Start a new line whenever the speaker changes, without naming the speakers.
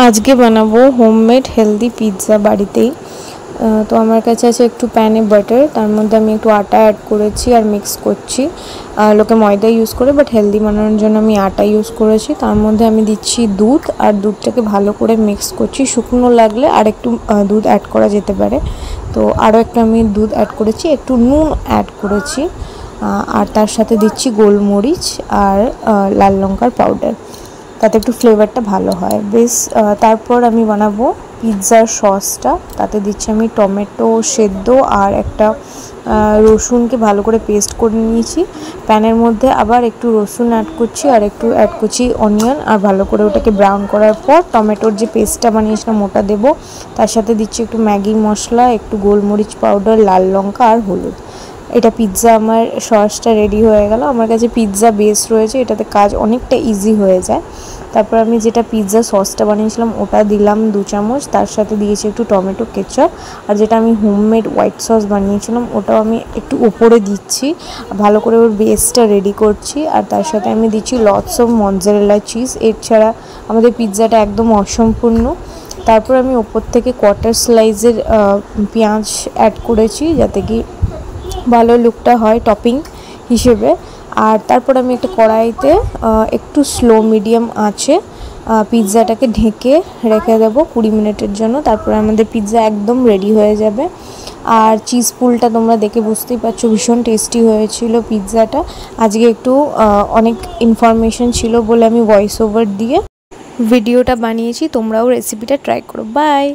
আজকে বানাবো homemade healthy pizza বাড়িতেই। তো আমার কাছে আছে একটু প্যানে বাটার, তার মধ্যে আমি একটু আটা অ্যাড করেছি আর মিক্স করছি। লোকে ময়দা ইউজ করে, বাট হেলদি বানানোর জন্য আমি আটা ইউজ করেছি। তার মধ্যে আমি দিচ্ছি দুধ, আর দুধটাকে ভালো করে মিক্স করছি। শুকনো লাগলে আর একটু দুধ অ্যাড করা যেতে পারে। তো আরও একটু আমি দুধ অ্যাড করেছি, একটু নুন অ্যাড করেছি, আর তার সাথে দিচ্ছি গোলমরিচ আর লাল লঙ্কার পাউডার, তাতে একটু ফ্লেভারটা ভালো হয় বেশ। তারপর আমি বানাবো পিৎজার সসটা। তাতে দিচ্ছি আমি টমেটো সেদ্ধ আর একটা রসুনকে ভালো করে পেস্ট করে নিয়েছি। প্যানের মধ্যে আবার একটু রসুন অ্যাড করছি আর একটু অ্যাড করছি অনিয়ন, আর ভালো করে ওটাকে ব্রাউন করার পর টমেটোর যে পেস্টটা বানিয়েছিলাম ওটা দেবো। তার সাথে দিচ্ছি একটু ম্যাগি মশলা, একটু গোলমরিচ পাউডার, লাল লঙ্কা আর হলুদ। এটা পিৎজা, আমার সসটা রেডি হয়ে গেল। আমার কাছে পিৎজা বেস রয়েছে, এটাতে কাজ অনেকটা ইজি হয়ে যায়। তারপর আমি যেটা পিৎজা সসটা বানিয়েছিলাম ওটা দিলাম 2 চামচ, তার সাথে দিয়েছি একটু টমেটো কেচাপ, আর যেটা আমি হোমমেড হোয়াইট সস বানিয়েছিলাম ওটাও আমি একটু উপরে দিচ্ছি। ভালো করে ওর বেসটা রেডি করছি, আর তার সাথে আমি দিচ্ছি লটস অফ মজ্জারেলা চিজ। এর ছাড়া আমাদের পিৎজাটা একদম অসম্পূর্ণ। তারপর আমি ওপর থেকে কোয়ার্টার স্লাইজের পেঁয়াজ অ্যাড করেছি, যাতে কি ভালো লুকটা হয় টপিং হিসেবে। আর তারপর আমি একটা কড়াইতে একটু স্লো মিডিয়াম আঁচে পিৎজাটাকে ঢেকে রেখে দেবো 20 মিনিটের জন্য। তারপরে আমাদের পিৎজা একদম রেডি হয়ে যাবে। আর চিজ পুলটা তোমরা দেখে বুঝতেই পারছো, ভীষণ টেস্টি হয়েছিল পিৎজাটা। আজকে একটু অনেক ইনফরমেশন ছিল বলে আমি ভয়েস ওভার দিয়ে ভিডিওটা বানিয়েছি। তোমরাও রেসিপিটা ট্রাই করো। বাই।